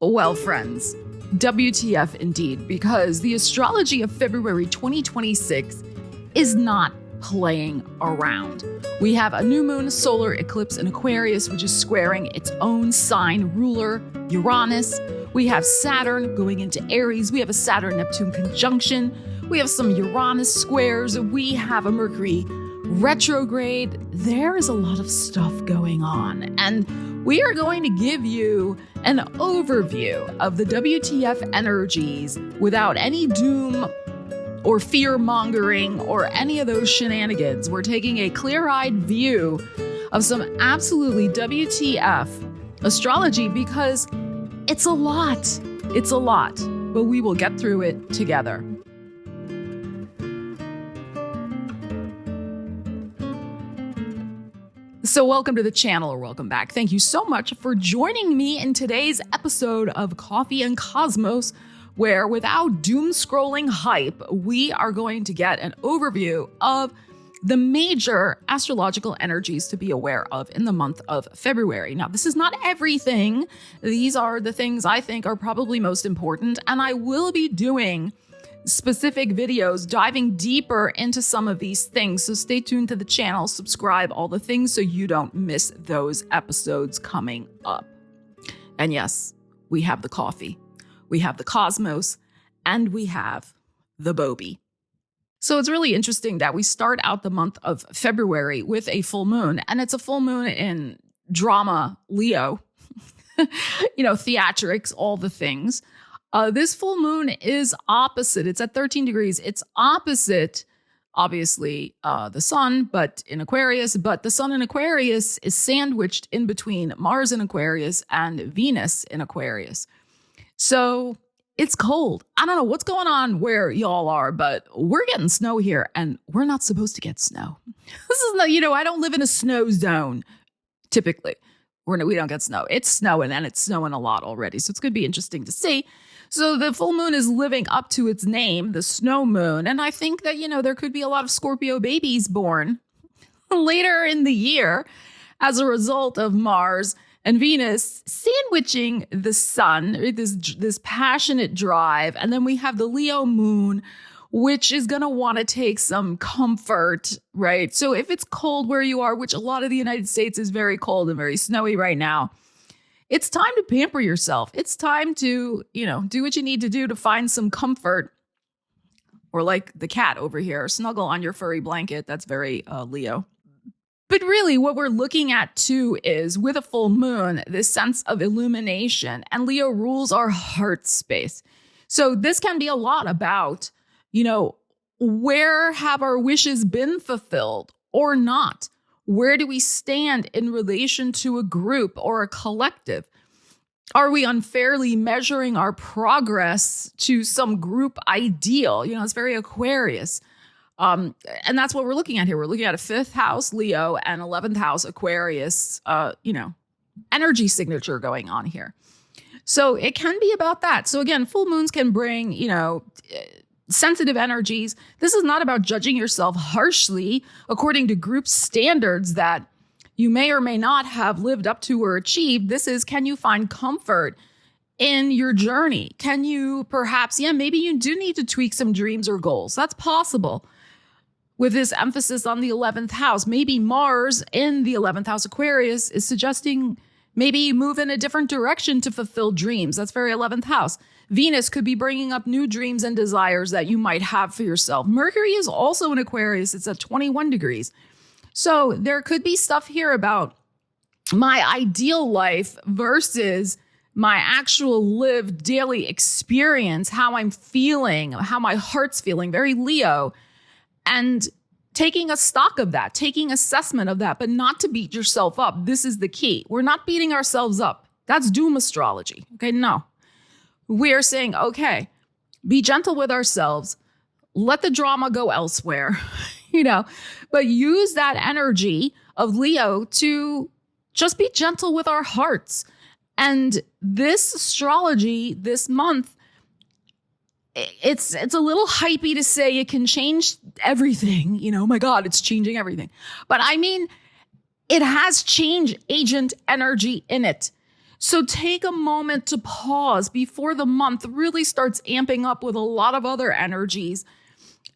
Well, friends, WTF indeed, because the astrology of February 2026 is not playing around. We have a new moon solar eclipse in Aquarius, which is squaring its own sign ruler, Uranus. We have Saturn going into Aries. We have a Saturn-Neptune conjunction. We have some Uranus squares. We have a Mercury retrograde. There is a lot of stuff going on. And we are going to give you an overview of the WTF energies without any doom or fear-mongering or any of those shenanigans. We're taking a clear-eyed view of some absolutely WTF astrology because it's a lot. It's a lot, but we will get through it together. So welcome to the channel, or welcome back. Thank you so much for joining me in today's episode of Coffee and Cosmos, where without doom scrolling hype, we are going to get an overview of the major astrological energies to be aware of in the month of February. Now, this is not everything. These are the things I think are probably most important, and I will be doing specific videos diving deeper into some of these things. So stay tuned to the channel, subscribe, all the things so you don't miss those episodes coming up. And yes, we have the coffee, we have the cosmos, and we have the Bobby. So it's really interesting that we start out the month of February with a full moon, and it's a full moon in drama, Leo, theatrics, all the things. This full moon is opposite. It's at 13 degrees. It's opposite, obviously, the sun, but in Aquarius. But the sun in Aquarius is sandwiched in between Mars in Aquarius and Venus in Aquarius. So it's cold. I don't know what's going on where y'all are, but we're getting snow here, and we're not supposed to get snow. This is not, I don't live in a snow zone, typically. We don't get snow. It's snowing, and it's snowing a lot already. So it's going to be interesting to see. So the full moon is living up to its name, the snow moon. And I think that, there could be a lot of Scorpio babies born later in the year as a result of Mars and Venus sandwiching the sun, this passionate drive. And then we have the Leo moon, which is going to want to take some comfort, right? So if it's cold where you are, which a lot of the United States is very cold and very snowy right now, it's time to pamper yourself. It's time to, do what you need to do to find some comfort. Or like the cat over here, snuggle on your furry blanket. That's very Leo. But really what we're looking at too is with a full moon, this sense of illumination, and Leo rules our heart space. So this can be a lot about, where have our wishes been fulfilled or not? Where do we stand in relation to a group or a collective? Are we unfairly measuring our progress to some group ideal? It's very Aquarius. And that's what we're looking at here. We're looking at a 5th house Leo and 11th house Aquarius, energy signature going on here. So it can be about that. So again, full moons can bring, sensitive energies. This is not about judging yourself harshly according to group standards that you may or may not have lived up to or achieved. This is, can you find comfort in your journey? Can you perhaps, maybe you do need to tweak some dreams or goals. That's possible. With this emphasis on the 11th house, maybe Mars in the 11th house Aquarius is suggesting maybe you move in a different direction to fulfill dreams. That's very 11th house. Venus could be bringing up new dreams and desires that you might have for yourself. Mercury is also in Aquarius. It's at 21 degrees. So there could be stuff here about my ideal life versus my actual lived daily experience, how I'm feeling, how my heart's feeling, very Leo, and taking a stock of that, taking assessment of that, but not to beat yourself up. This is the key. We're not beating ourselves up. That's doom astrology. Okay, no. We're saying, okay, be gentle with ourselves. Let the drama go elsewhere, but use that energy of Leo to just be gentle with our hearts. And this astrology this month, it's a little hypey to say it can change everything. Oh my God, it's changing everything. But I mean, it has change agent energy in it. So take a moment to pause before the month really starts amping up with a lot of other energies,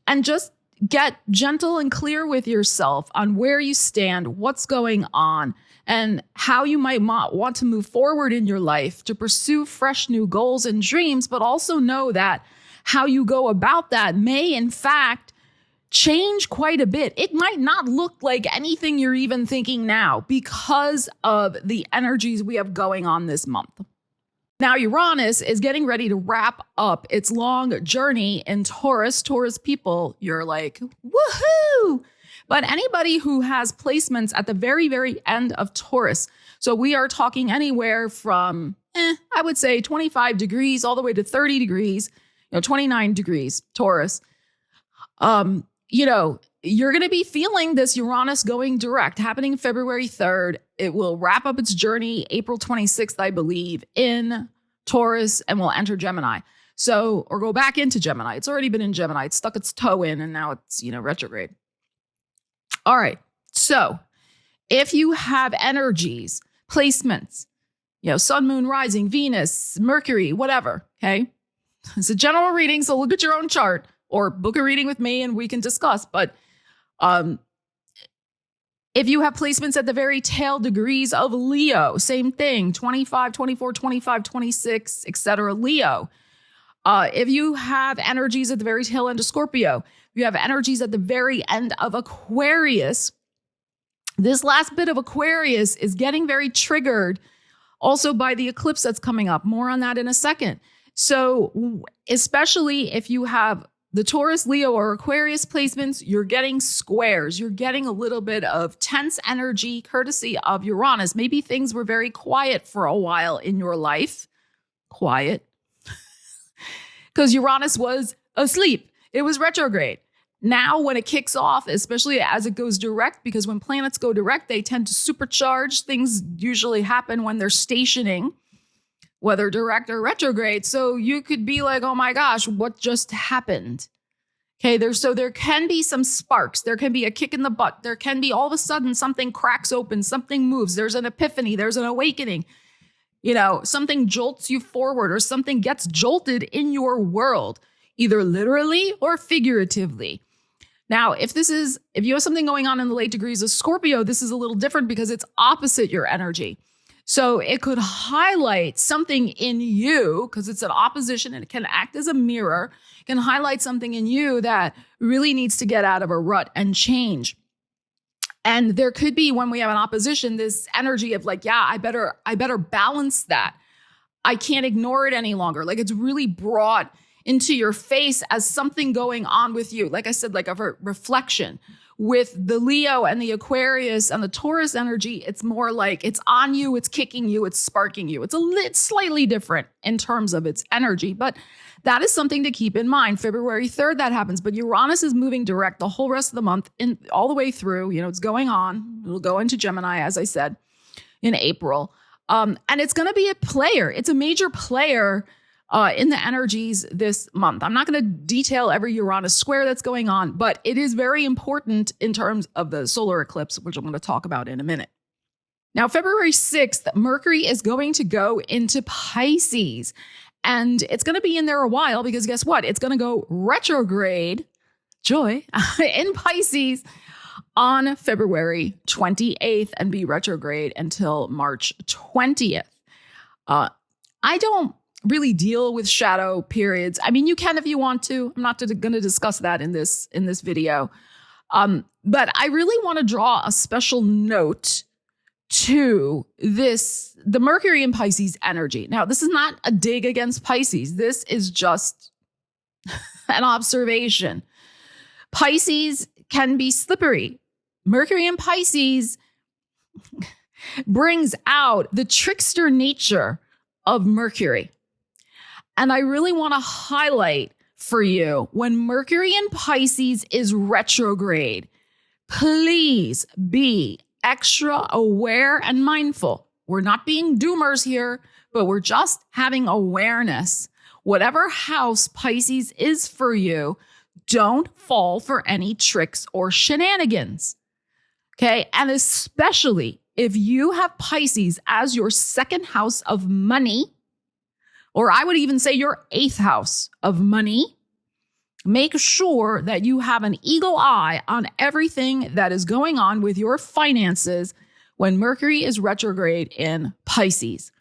and just get gentle and clear with yourself on where you stand, what's going on, and how you might want to move forward in your life to pursue fresh new goals and dreams, but also know that how you go about that may, in fact, change quite a bit. It might not look like anything you're even thinking now because of the energies we have going on this month. Now, Uranus is getting ready to wrap up its long journey in Taurus. Taurus people, you're like, woohoo! But anybody who has placements at the very, very end of Taurus, so we are talking anywhere from, I would say 25 degrees all the way to 30 degrees, 29 degrees Taurus. You're going to be feeling this Uranus going direct, happening February 3rd. It will wrap up its journey April 26th, I believe, in Taurus, and will enter Gemini. So, or go back into Gemini. It's already been in Gemini. It's stuck its toe in, and now it's, retrograde. All right. So if you have energies, placements, sun, moon, rising, Venus, Mercury, whatever, okay? It's a general reading, so look at your own chart or book a reading with me and we can discuss. But if you have placements at the very tail degrees of Leo, same thing, 25, 24, 25, 26, etc. Leo. If you have energies at the very tail end of Scorpio, if you have energies at the very end of Aquarius, this last bit of Aquarius is getting very triggered also by the eclipse that's coming up. More on that in a second. So especially if you have the Taurus, Leo, or Aquarius placements, you're getting squares. You're getting a little bit of tense energy courtesy of Uranus. Maybe things were very quiet for a while in your life. Quiet. Because Uranus was asleep. It was retrograde. Now, when it kicks off, especially as it goes direct, because when planets go direct, they tend to supercharge. Things usually happen when they're stationing, whether direct or retrograde. So you could be like, oh my gosh, what just happened? Okay, there can be some sparks. There can be a kick in the butt. There can be all of a sudden something cracks open, something moves. There's an epiphany. There's an awakening. Something jolts you forward or something gets jolted in your world, either literally or figuratively. Now, if you have something going on in the late degrees of Scorpio, this is a little different because it's opposite your energy. So it could highlight something in you, because it's an opposition and it can act as a mirror. It can highlight something in you that really needs to get out of a rut and change. And there could be, when we have an opposition, this energy of like, yeah, I better balance that. I can't ignore it any longer. Like, it's really brought into your face as something going on with you. Like I said, like a reflection. With the Leo and the Aquarius and the Taurus energy, it's more like it's on you, it's kicking you, it's sparking you. It's slightly different in terms of its energy, but that is something to keep in mind. February 3rd, that happens, but Uranus is moving direct the whole rest of the month, all the way through. It's going on. It'll go into Gemini, as I said, in April. And it's going to be a player. It's a major player in the energies this month. I'm not going to detail every Uranus square that's going on, but it is very important in terms of the solar eclipse, which I'm going to talk about in a minute. Now, February 6th, Mercury is going to go into Pisces, and it's going to be in there a while because guess what? It's going to go retrograde, joy, in Pisces on February 28th and be retrograde until March 20th. I don't really deal with shadow periods. I mean, you can if you want to. I'm not going to discuss that in this video. But I really want to draw a special note to the Mercury in Pisces energy. Now, this is not a dig against Pisces. This is just an observation. Pisces can be slippery. Mercury in Pisces brings out the trickster nature of Mercury. And I really want to highlight for you, when Mercury in Pisces is retrograde, please be extra aware and mindful. We're not being doomers here, but we're just having awareness. Whatever house Pisces is for you, don't fall for any tricks or shenanigans. Okay. And especially if you have Pisces as your second house of money, or I would even say your 8th house of money, make sure that you have an eagle eye on everything that is going on with your finances when Mercury is retrograde in Pisces.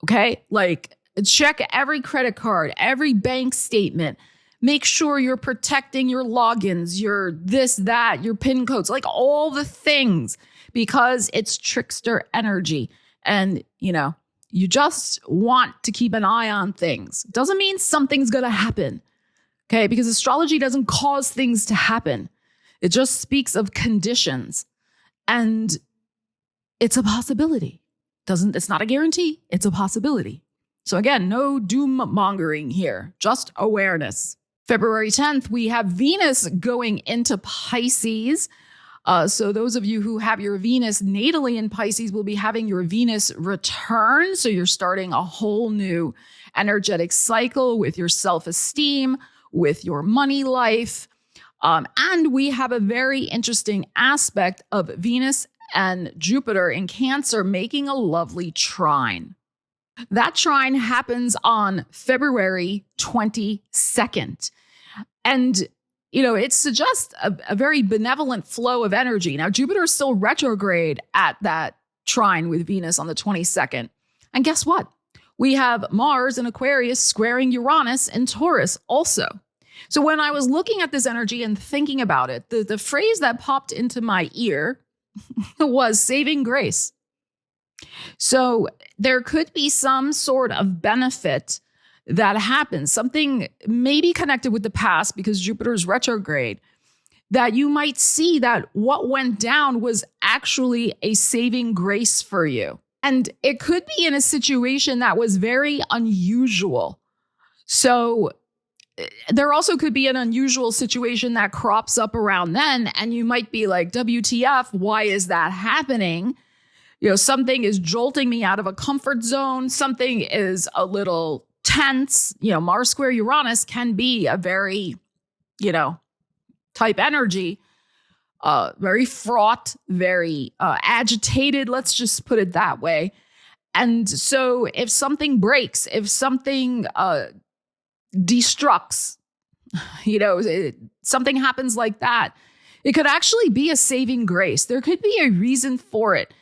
Okay? Like, check every credit card, every bank statement. Make sure you're protecting your logins, your this, that, your PIN codes, like all the things, because it's trickster energy. And, you just want to keep an eye on things. Doesn't mean something's going to happen. Okay? Because astrology doesn't cause things to happen. It just speaks of conditions. And it's a possibility. It's not a guarantee. It's a possibility. So again, no doom mongering here, just awareness. February 10th, we have Venus going into Pisces. So those of you who have your Venus natally in Pisces will be having your Venus return. So you're starting a whole new energetic cycle with your self-esteem, with your money life. And we have a very interesting aspect of Venus and Jupiter in Cancer making a lovely trine. That trine happens on February 22nd. And, it suggests a very benevolent flow of energy. Now, Jupiter is still retrograde at that trine with Venus on the 22nd. And guess what? We have Mars in Aquarius squaring Uranus in Taurus also. So when I was looking at this energy and thinking about it, the phrase that popped into my ear was saving grace. So there could be some sort of benefit that happens, something maybe connected with the past because Jupiter is retrograde, that you might see that what went down was actually a saving grace for you. And it could be in a situation that was very unusual. So there also could be an unusual situation that crops up around then, and you might be like, WTF, why is that happening? Something is jolting me out of a comfort zone. Something is a little tense. Mars square Uranus can be a very, type energy, very fraught, very agitated. Let's just put it that way. And so if something breaks, if something destructs, something happens like that, it could actually be a saving grace. There could be a reason for it.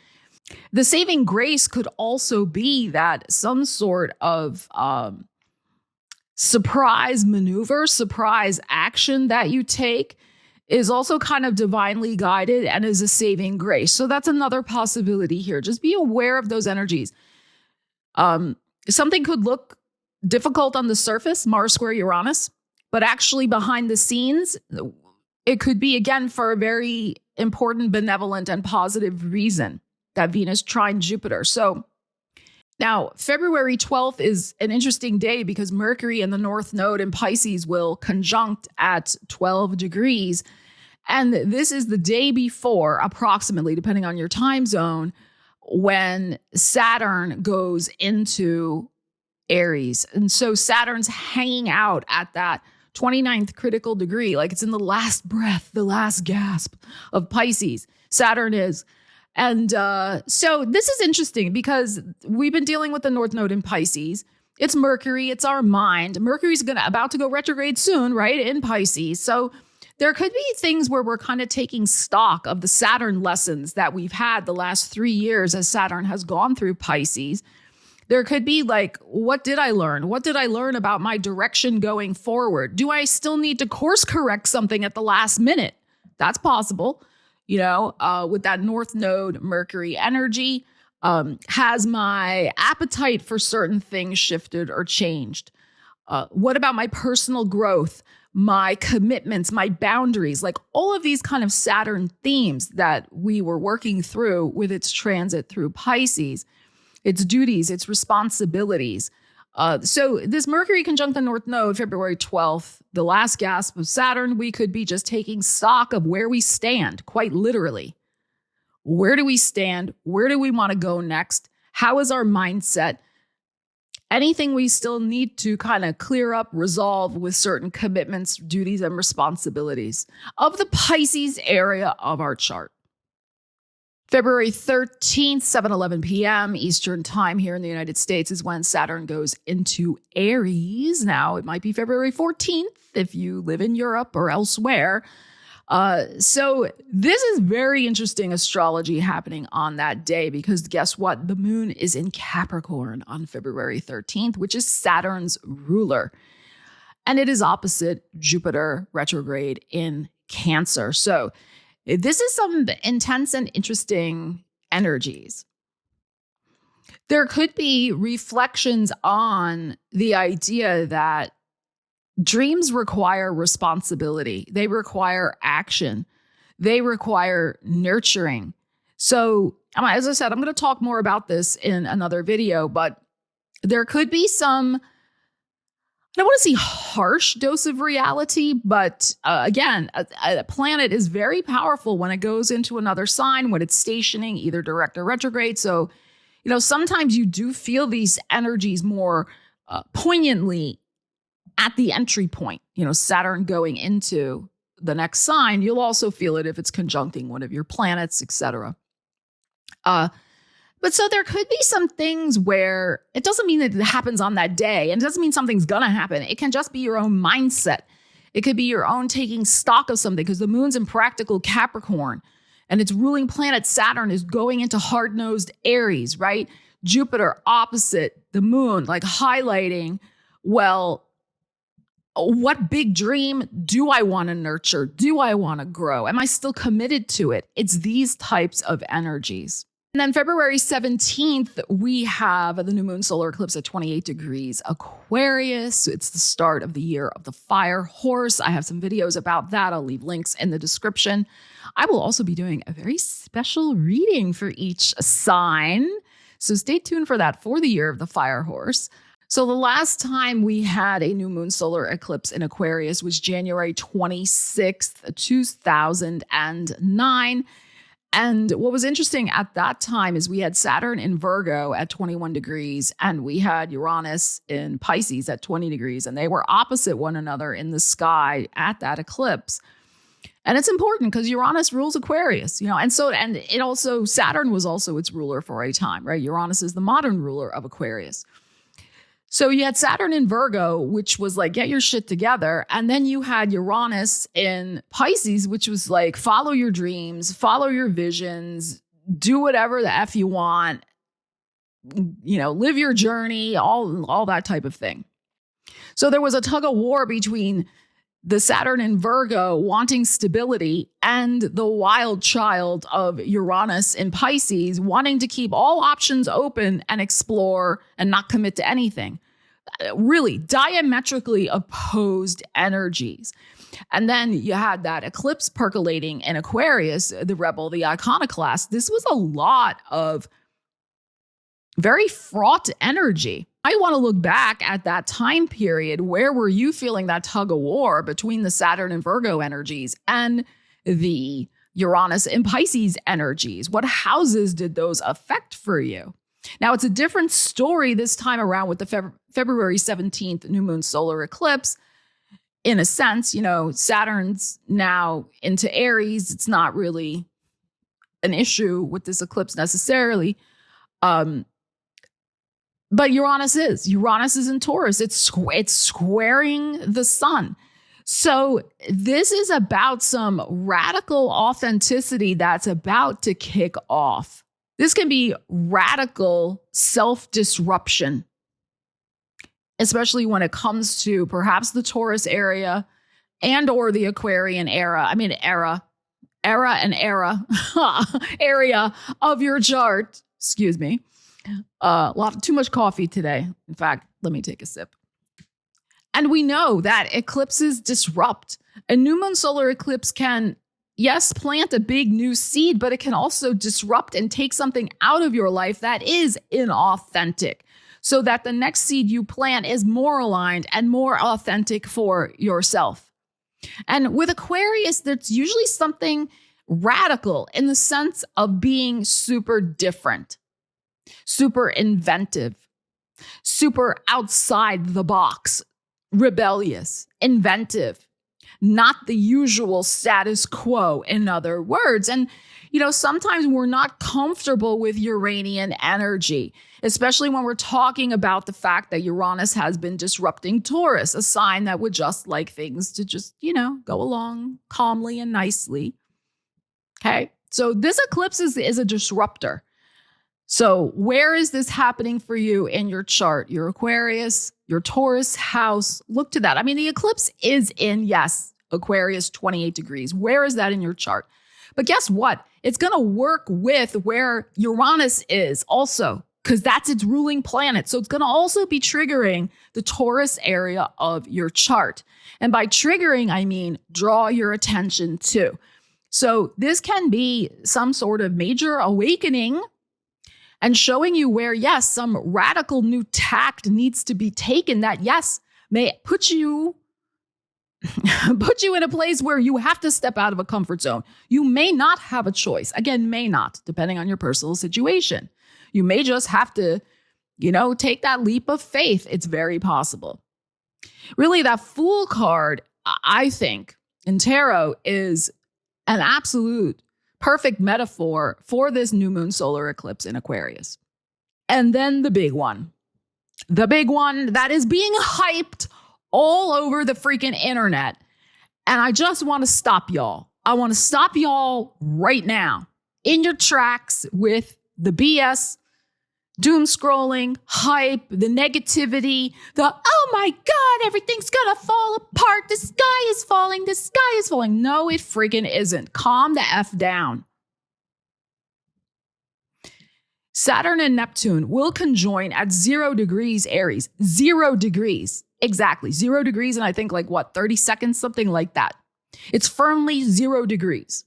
The saving grace could also be that some sort of surprise maneuver, surprise action that you take is also kind of divinely guided and is a saving grace. So that's another possibility here. Just be aware of those energies. Something could look difficult on the surface, Mars square Uranus, but actually behind the scenes, it could be, again, for a very important, benevolent, and positive reason, that Venus trine Jupiter. So now February 12th is an interesting day because Mercury and the North Node in Pisces will conjunct at 12 degrees. And this is the day before, approximately, depending on your time zone, when Saturn goes into Aries. And so Saturn's hanging out at that 29th critical degree, like it's in the last breath, the last gasp of Pisces. Saturn is. And so this is interesting because we've been dealing with the North Node in Pisces. It's Mercury. It's our mind. Mercury's about to go retrograde soon, right, in Pisces. So there could be things where we're kind of taking stock of the Saturn lessons that we've had the last 3 years as Saturn has gone through Pisces. There could be like, what did I learn? What did I learn about my direction going forward? Do I still need to course correct something at the last minute? That's possible. With that North Node Mercury energy, has my appetite for certain things shifted or changed? What about my personal growth, my commitments, my boundaries, like all of these kind of Saturn themes that we were working through with its transit through Pisces, its duties, its responsibilities. So this Mercury conjunct the North Node, February 12th, the last gasp of Saturn, we could be just taking stock of where we stand, quite literally. Where do we stand? Where do we want to go next? How is our mindset? Anything we still need to kind of clear up, resolve with certain commitments, duties, and responsibilities of the Pisces area of our chart. February 13th, 7:11 p.m. Eastern time here in the United States is when Saturn goes into Aries. Now, it might be February 14th if you live in Europe or elsewhere. So this is very interesting astrology happening on that day because guess what? The moon is in Capricorn on February 13th, which is Saturn's ruler. And it is opposite Jupiter retrograde in Cancer. So this is some intense and interesting energies. There could be reflections on the idea that dreams require responsibility. They require action. They require nurturing. So, as I said, I'm going to talk more about this in another video, but there could be some, I don't want to say harsh dose of reality, but again, a planet is very powerful when it goes into another sign, when it's stationing either direct or retrograde. So, sometimes you do feel these energies more poignantly at the entry point. Saturn going into the next sign. You'll also feel it if it's conjuncting one of your planets, etc. But so there could be some things where it doesn't mean that it happens on that day, and it doesn't mean something's going to happen. It can just be your own mindset. It could be your own taking stock of something because the moon's in practical Capricorn and its ruling planet Saturn is going into hard-nosed Aries, right? Jupiter opposite the moon, like highlighting, well, what big dream do I want to nurture? Do I want to grow? Am I still committed to it? It's these types of energies. And then February 17th, we have the new moon solar eclipse at 28 degrees Aquarius. It's the start of the year of the fire horse. I have some videos about that. I'll leave links in the description. I will also be doing a very special reading for each sign. So stay tuned for that for the year of the fire horse. So the last time we had a new moon solar eclipse in Aquarius was January 26th, 2009. And what was interesting at that time is we had Saturn in Virgo at 21 degrees and we had Uranus in Pisces at 20 degrees, and they were opposite one another in the sky at that eclipse. And it's important because Uranus rules Aquarius, and it also, Saturn was also its ruler for a time, right? Uranus is the modern ruler of Aquarius. So you had Saturn in Virgo, which was like, get your shit together. And then you had Uranus in Pisces, which was like, follow your dreams, follow your visions, do whatever the F you want, live your journey, all that type of thing. So there was a tug of war between the Saturn in Virgo wanting stability and the wild child of Uranus in Pisces wanting to keep all options open and explore and not commit to anything. Really diametrically opposed energies. And then you had that eclipse percolating in Aquarius, the rebel, the iconoclast. This was a lot of very fraught energy. I want to look back at that time period. Where were you feeling that tug of war between the Saturn and Virgo energies and the Uranus and Pisces energies? What houses did those affect for you? Now, it's a different story this time around with the February 17th new moon solar eclipse. In a sense, Saturn's now into Aries. It's not really an issue with this eclipse necessarily. But Uranus is in Taurus. It's squaring the sun. So this is about some radical authenticity that's about to kick off. This can be radical self-disruption, especially when it comes to perhaps the Taurus area and or the Aquarian area of your chart. Excuse me. Too much coffee today. In fact, let me take a sip. And we know that eclipses disrupt. A new moon solar eclipse can, yes, plant a big new seed, but it can also disrupt and take something out of your life that is inauthentic, so that the next seed you plant is more aligned and more authentic for yourself. And with Aquarius, there's usually something radical in the sense of being super different, super inventive, super outside the box, rebellious, inventive. not the usual status quo, in other words. And, sometimes we're not comfortable with Uranian energy, especially when we're talking about the fact that Uranus has been disrupting Taurus, a sign that would just like things to just, go along calmly and nicely. Okay. So this eclipse is a disruptor. So where is this happening for you in your chart? Your Aquarius, your Taurus house. Look to that. I mean, the eclipse is in, yes, Aquarius 28 degrees. Where is that in your chart? But guess what? It's going to work with where Uranus is also, because that's its ruling planet. So it's going to also be triggering the Taurus area of your chart. And by triggering, I mean draw your attention to. So this can be some sort of major awakening and showing you where, yes, some radical new tact needs to be taken that, yes, may put you in a place where you have to step out of a comfort zone. You may not have a choice. Again, may not, depending on your personal situation. You may just have to, take that leap of faith. It's very possible. Really, that Fool card, I think, in tarot is an absolute perfect metaphor for this new moon solar eclipse in Aquarius. And then the big one that is being hyped all over the freaking internet. And I just want to stop y'all. I want to stop y'all right now in your tracks with the BS, doom scrolling, hype, the negativity, oh my God, everything's gonna fall apart. The sky is falling. The sky is falling. No, it freaking isn't. Calm the F down. Saturn and Neptune will conjoin at 0 degrees Aries. 0 degrees. Exactly. 0 degrees. And I think 30 seconds, something like that. It's firmly 0 degrees.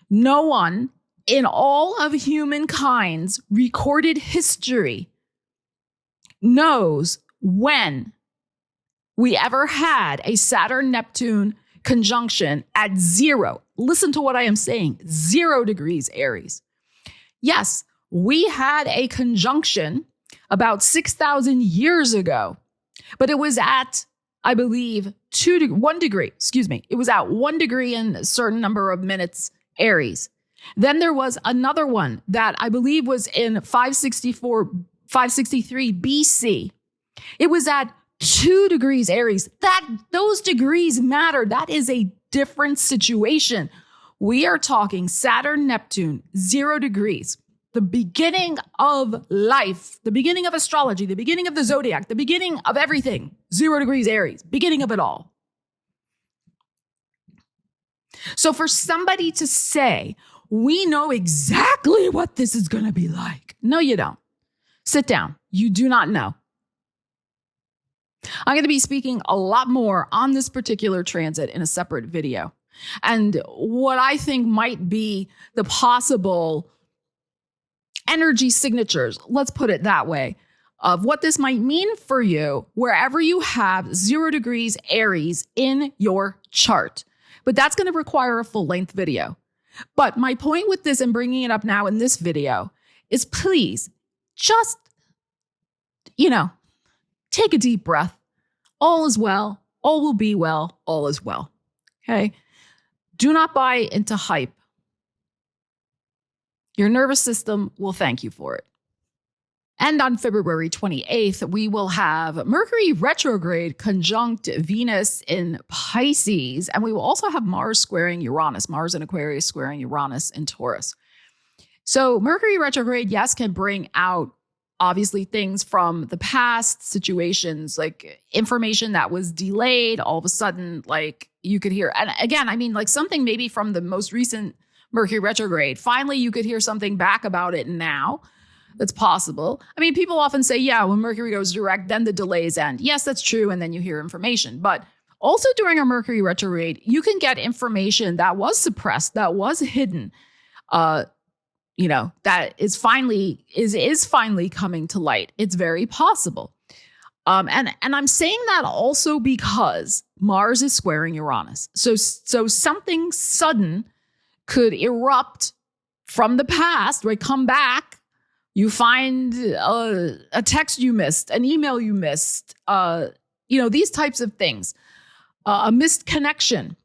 No one in all of humankind's recorded history knows when we ever had a Saturn-Neptune conjunction at 0. Listen to what I am saying. 0 degrees Aries. Yes, we had a conjunction about 6,000 years ago, but it was at, I believe, 1 degree. It was at 1 degree in a certain number of minutes Aries. Then there was another one that I believe was in 563 BC. It was at 2 degrees Aries. Those degrees matter. That is a different situation. We are talking Saturn, Neptune, 0 degrees. The beginning of life, the beginning of astrology, the beginning of the zodiac, the beginning of everything. 0 degrees Aries, beginning of it all. So for somebody to say, we know exactly what this is going to be like. No, you don't. Sit down. You do not know. I'm going to be speaking a lot more on this particular transit in a separate video. And what I think might be the possible energy signatures, let's put it that way, of what this might mean for you wherever you have 0 degrees Aries in your chart. But that's going to require a full-length video. But my point with this and bringing it up now in this video is please just, take a deep breath. All is well. All will be well. All is well. Okay? Do not buy into hype. Your nervous system will thank you for it. And on February 28th, we will have Mercury retrograde conjunct Venus in Pisces. And we will also have Mars squaring Uranus, Mars in Aquarius squaring Uranus in Taurus. So Mercury retrograde, yes, can bring out obviously things from the past, situations like information that was delayed. All of a sudden, you could hear, and again, I mean, something maybe from the most recent Mercury retrograde. Finally, you could hear something back about it now. That's possible. I mean, people often say, yeah, when Mercury goes direct, then the delays end. Yes, that's true. And then you hear information. But also during a Mercury retrograde, you can get information that was suppressed, that was hidden, that is finally coming to light. It's very possible. And I'm saying that also because Mars is squaring Uranus. So something sudden could erupt from the past, right? Come back. You find a text you missed, an email you missed, these types of things. a missed connection,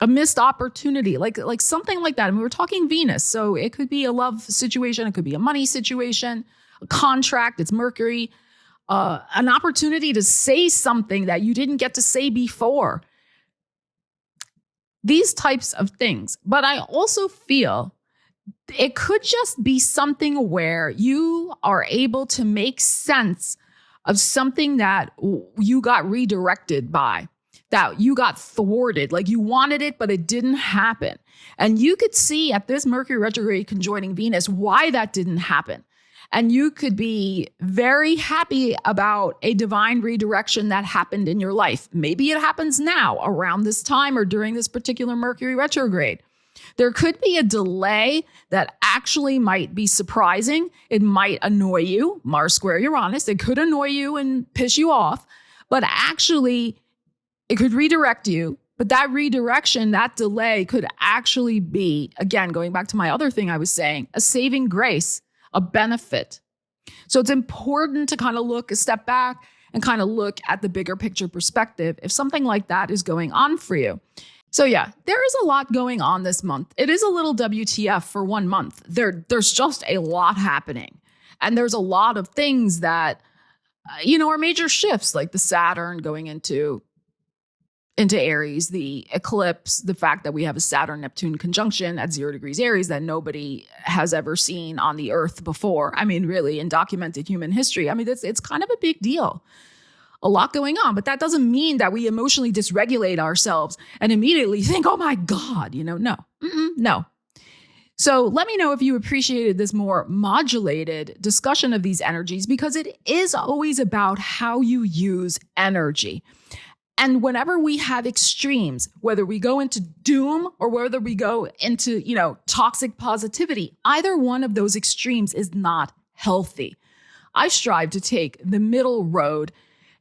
a missed opportunity, like something like that. I mean, we're talking Venus, so it could be a love situation, it could be a money situation, a contract. It's Mercury, an opportunity to say something that you didn't get to say before. These types of things. But I also feel it could just be something where you are able to make sense of something that you got redirected by, that you got thwarted, like you wanted it, but it didn't happen. And you could see at this Mercury retrograde conjoining Venus why that didn't happen. And you could be very happy about a divine redirection that happened in your life. Maybe it happens now around this time or during this particular Mercury retrograde. There could be a delay that actually might be surprising. It might annoy you, Mars square Uranus. It could annoy you and piss you off, but actually it could redirect you. But that redirection, that delay could actually be, again, going back to my other thing I was saying, a saving grace, a benefit. So it's important to kind of step back and kind of look at the bigger picture perspective if something like that is going on for you. So yeah, there is a lot going on this month. It is a little WTF for 1 month. There's just a lot happening. And there's a lot of things that, are major shifts, like the Saturn going into Aries, the eclipse, the fact that we have a Saturn-Neptune conjunction at 0 degrees Aries that nobody has ever seen on the earth before. I mean, really, in documented human history. I mean, it's kind of a big deal. A lot going on, but that doesn't mean that we emotionally dysregulate ourselves and immediately think, oh my God, no. So let me know if you appreciated this more modulated discussion of these energies, because it is always about how you use energy. And whenever we have extremes, whether we go into doom or whether we go into, toxic positivity, either one of those extremes is not healthy. I strive to take the middle road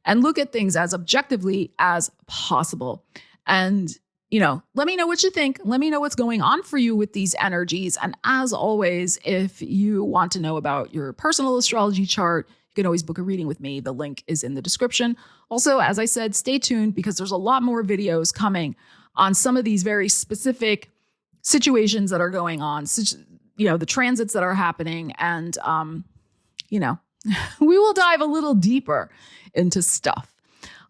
and look at things as objectively as possible. And, let me know what you think. Let me know what's going on for you with these energies. And as always, if you want to know about your personal astrology chart, you can always book a reading with me. The link is in the description. Also, as I said, stay tuned because there's a lot more videos coming on some of these very specific situations that are going on, the transits that are happening. And, we will dive a little deeper into stuff.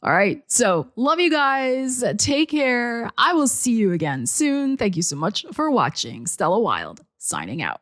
All right. So love you guys. Take care. I will see you again soon. Thank you so much for watching. Stella Wilde signing out.